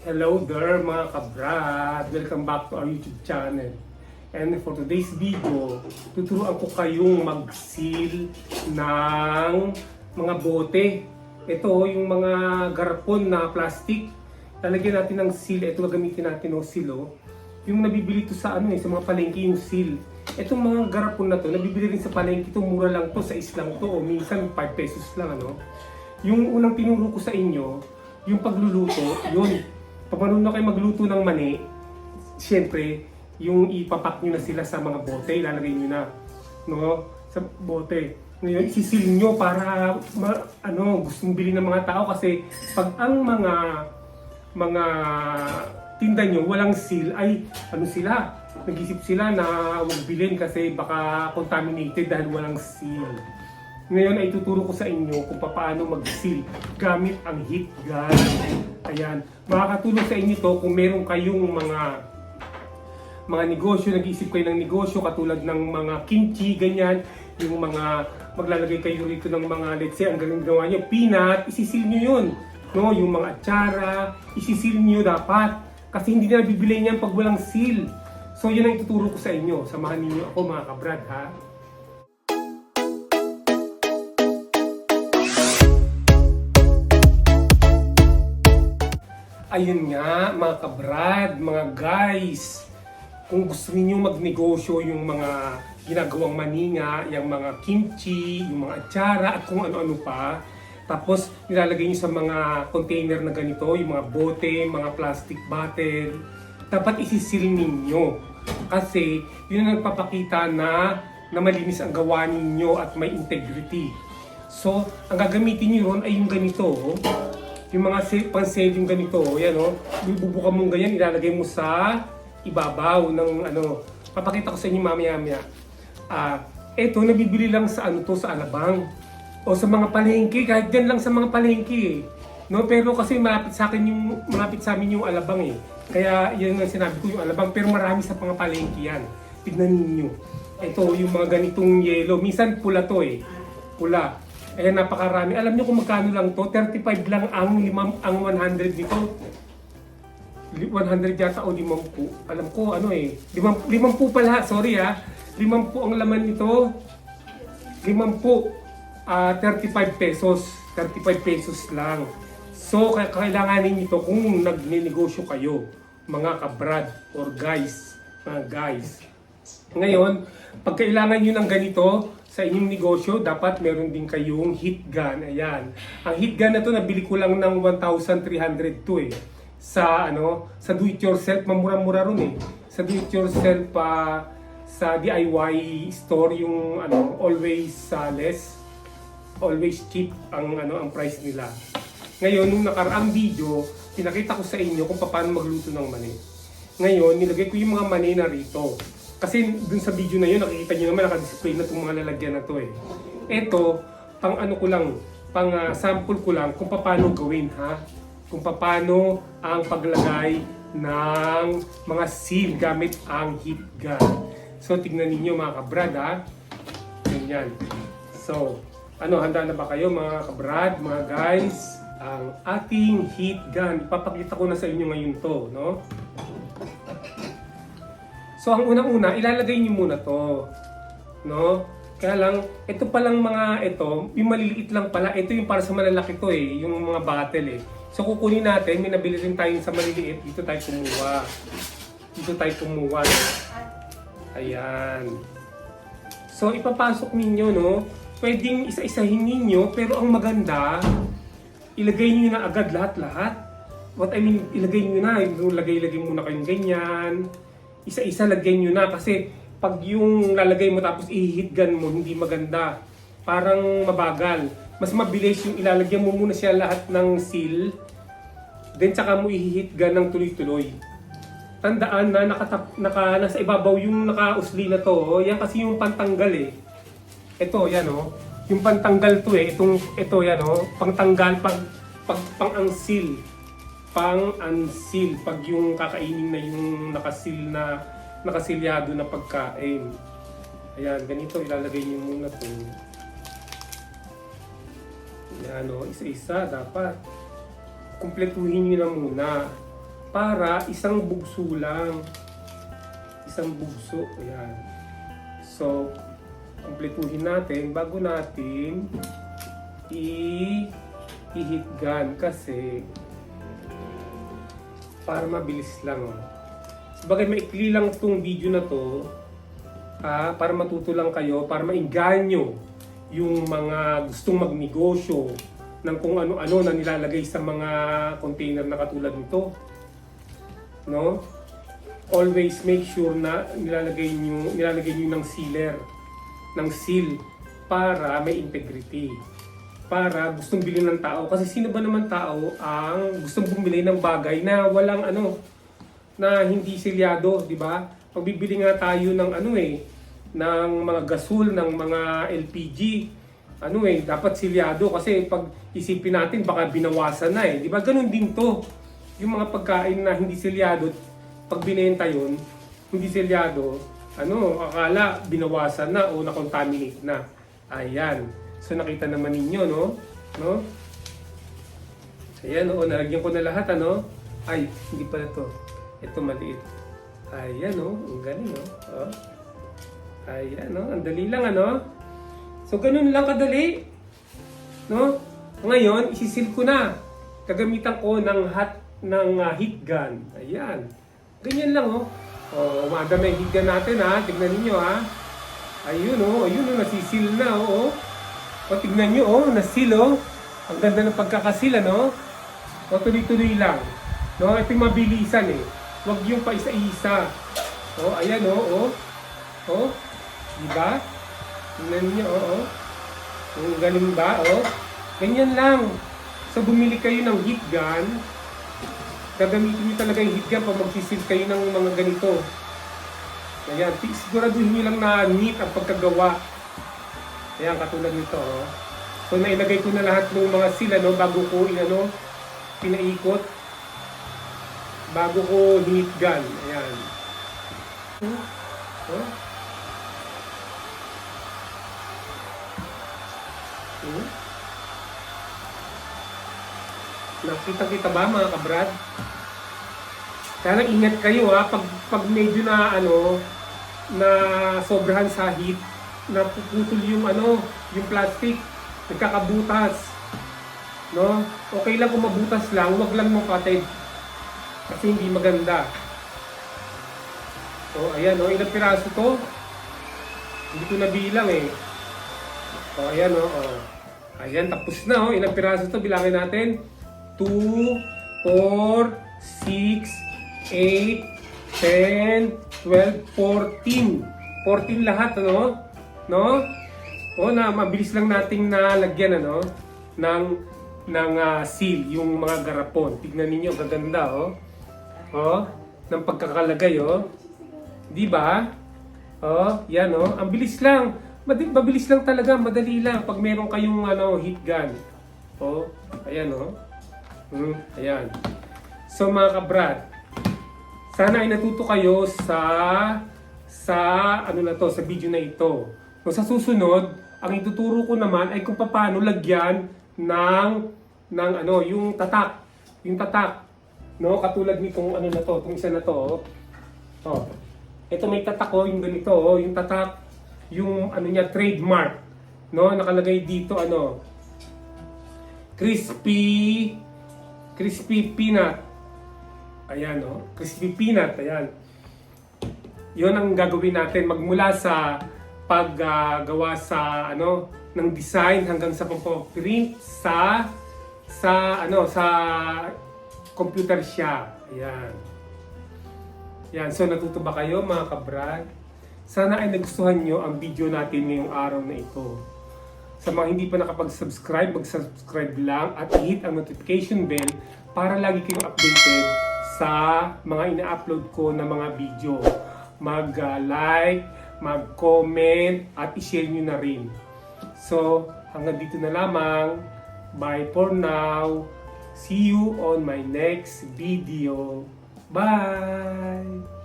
Hello there mga kabrad! Welcome back to our YouTube channel. And for today's video, tuturuan ko kayong mag-seal ng mga bote. Ito yung mga garapon na plastic. Lalagyan natin ng seal. Ito gagamitin natin ng seal. Yung nabibili to sa sa mga palengke yung seal. Itong mga garapon na to, nabibili rin sa palengke to, mura lang to, sa islang to, o minsan 5 pesos lang Yung unang tinuro ko sa inyo, yung pagluluto, yun. Paano na kayo magluto ng mani, siyempre, yung ipapak nyo na sila sa mga bote, ilalagay nyo na, sa bote. Ngayon, isisil nyo para, gustong bilhin ng mga tao kasi pag ang mga tinda nyo walang seal, ay, sila, nag-isip sila na huwag bilhin kasi baka contaminated dahil walang seal. Ngayon ay tuturo ko sa inyo kung paano mag-seal gamit ang heat gun. Ayan, makakatulong sa inyo to kung meron kayong mga negosyo, nag-iisip kayo ng negosyo katulad ng mga kimchi, ganyan, yung mga maglalagay kayo rito ng mga, let's say, ang gawa nyo, peanut, isisil nyo yun. Yung mga atsara, isisil nyo dapat. Kasi hindi na nabibili niyan pag walang seal. So yun ang ituturo ko sa inyo. Samahan niyo ako mga kabrad, ha? Ayun nga, mga kabrad, mga guys, kung gusto niyo magnegosyo yung mga ginagawang maninga, yung mga kimchi, yung mga atsara, at kung ano-ano pa, tapos nilalagay niyo sa mga container na ganito, yung mga bote, mga plastic bottle, dapat isisil ninyo. Kasi yun ang nagpapakita na malinis ang gawa ninyo at may integrity. So, ang gagamitin niyo ron ay yung ganito, yung mga pan-sale yung ganito, yan bubuka mong ganyan, ilalagay mo sa ibabaw ng papakita ko sa inyo mamaya-maya. Eto, nabibili lang sa sa Alabang o sa mga palengke, kahit dyan lang sa mga palengke pero kasi malapit sa amin yung Alabang Kaya yan ang sinabi ko, yung Alabang, pero marami sa mga palengke yan. Tignan niyo. Ito, yung mga ganitong yellow, minsan pula to pula. Ayan, napakarami. Alam niyo kung magkano lang to? 35 lang ang 100 nito. 100 yata o 50. Alam ko 50 pala, sorry 50 ang laman nito. 50, 35 pesos. 35 pesos lang. So, kailanganin nito kung nagnenegosyo kayo, mga kabrad or guys, mga guys. Ngayon, pag kailangan nyo ng ganito sa inyong negosyo, dapat meron din kayong heat gun. Ayan. Ang heat gun na to, nabili ko lang ng 1,300 to Sa do-it-yourself, mamura-mura ron Sa do-it-yourself, sa DIY store, yung always less, always cheap ang price nila. Ngayon, nung nakaraang video, pinakita ko sa inyo kung paano magluto ng mani. Ngayon, nilagay ko yung mga mani na rito. Kasi dun sa video na yun, nakikita nyo naman naka-display na itong mga lalagyan na to Ito, pang sample ko lang kung paano gawin kung paano ang paglagay ng mga seal gamit ang heat gun. So, tignan ninyo mga kabrad Ganyan. So, handa na ba kayo mga kabrad, mga guys? Ang ating heat gun. Ipapakita ko na sa inyo ngayon to, So, ang unang-una, ilalagay niyo muna to, Kaya lang, ito palang yung maliliit lang pala, ito yung para sa malalaki to yung mga bottle So, kukunin natin, may nabili rin tayo sa maliliit, dito tayo kumuha. Ayan. So, ipapasok ninyo, pwedeng isa-isahin ninyo, pero ang maganda, ilagay niyo na agad lahat-lahat. What I mean, ilagay niyo na, lagay muna kayong ganyan. Isa-isa lagyan nyo na kasi pag yung lalagay mo tapos i-heat gun mo, hindi maganda. Parang mabagal. Mas mabilis yung ilalagyan mo muna siya lahat ng seal, then saka mo i-heat gun ng tuloy-tuloy. Tandaan na nasa ibabaw yung naka-usli na to. Yan kasi yung pantanggal Ito, yan yung pantanggal to ito yan pangtanggal pang-unseal. Pang-unseal pag yung kakainin na yung nakasilyado na pagkain. Ayan, ganito ilalagay niyo muna to. Ayan isa-isa dapat. Kumpletuhin niyo na muna. para isang bugso lang. Isang bugso. Ayan. So, kumpletuhin natin bago natin i-heat gun kasi para mabilis lang. Sabagay maikli lang itong video na to para matuto lang kayo, para mainganyo yung mga gustong magnegosyo ng kung ano-ano na nilalagay sa mga container na katulad nito. No? Always make sure na nilalagay niyo ng sealer, ng seal para may integrity. Para gustong bilhin ng tao. Kasi sino ba naman tao ang gustong bumili ng bagay na walang na hindi selyado, di ba? Pag bibili nga tayo ng ng mga gasol, ng mga LPG, dapat selyado kasi pag isipin natin baka binawasan na di ba? Ganun din to. Yung mga pagkain na hindi selyado, pag binenta yun, hindi selyado, akala binawasan na o na-contaminate na. Ayan. So nakita naman ninyo, no? Ayan, nalagyan ko na lahat, Ay, hindi pala to. Ito maliit. Ayan, ang galing, Ayan, ang dali lang, So ganun lang kadali, no? Ngayon, isisil ko na. Gagamitan ko ng heat gun. Ayan. Ganyan lang, umaga na yung heat gun natin, Tignan niyo, Ayun, nasisil na, tignan nyo, nasil, Ang ganda ng pagkakasil, tuloy-tuloy lang. No, ito yung mabilisan, Huwag yung pa isa-isa. Ayan, Diba? Tignan nyo, Ang galing ba, Ganyan lang. So, bumili kayo ng heat gun. Gagamitin nyo talaga yung heat gun pag magsisil kayo ng mga ganito. Ayan, siguraduhin nyo lang na neat ang pagkagawa. Ayan, katulad nito, So, nailagay ko na lahat ng mga sila, bago ko, pinaikot. Bago ko heat gun. Ayan. Nakita-kita ba, mga kabrad? Kaya lang ingat kayo, pag medyo na, na sobrahan sa heat, napuputol yung yung plastic, nagkakabutas, no? Okay lang kung mabutas lang, wag lang mapatid kasi hindi maganda. So ayan, ilang piraso to? Hindi ko nabilang ayan, ayan, tapos na, ilang piraso to, bilangin natin. 2, 4, 6, 8, 10, 12, 14. 14 lahat, no? Mabilis lang nating nalagyan, ng seal, yung mga garapon. Tignan niyo, gaganda, ng pagkakalagay, Di ba? Yan, ang bilis lang. Mabilis lang talaga, madali lang pag meron kayong heat gun. Ayan, ayan. So mga kabrad, sana ay natuto kayo sa sa video na ito. So, sa susunod, ang ituturo ko naman ay kung paano lagyan ng yung tatak. Yung tatak. No, katulad nitong itong isa na to. Ito may tatak yung ganito, yung tatak, yung niya trademark. No, nakalagay dito crispy peanut. Ayan, crispy peanut, ayan. Yun ang gagawin natin magmula sa paggawa sa ng design hanggang sa pagpo-print sa computer shop. Ayan. Yan, so natuto ba kayo, mga kabrad? Sana ay nagustuhan nyo ang video natin ngayong araw na ito. Sa mga hindi pa nakapag-subscribe, mag-subscribe lang at i-hit ang notification bell para lagi kayong updated sa mga ina-upload ko na mga video. Mag-like, mag-comment, at i-share nyo na rin. So, hanggang dito na lamang. Bye for now. See you on my next video. Bye!